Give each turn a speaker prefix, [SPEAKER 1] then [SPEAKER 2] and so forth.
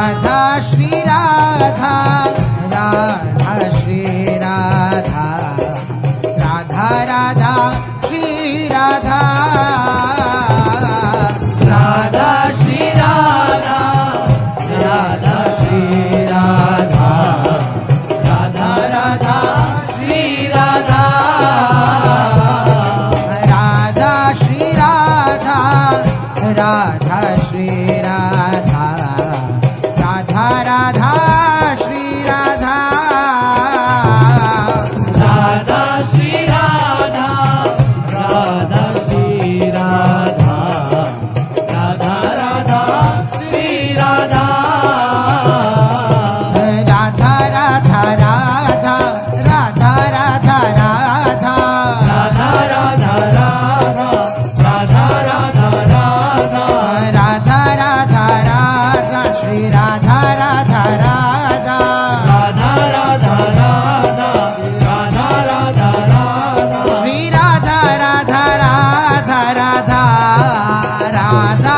[SPEAKER 1] Radha Shri Radha, Radha Shri Radha, Radha Radha Shri Radha, Radha Shri Radha, Radha Shri Radha, Radha Radha Shri Radha, Radha Shri Radha, Radha Shri Radha, Radha Radha Shri Radha, Radha Shri Radha, Radha Shri Radha, Radha Radha Shri Radha, Radha Radha Radha, Radha Radha Radha, Radha Radha Radha, Radha Radha Radha, Radha Radha Radha Shri Radha, Radha Radha, Radha Radha Radha, Radha Radha Radha Shri Radha, Radha Radha Radha, Radha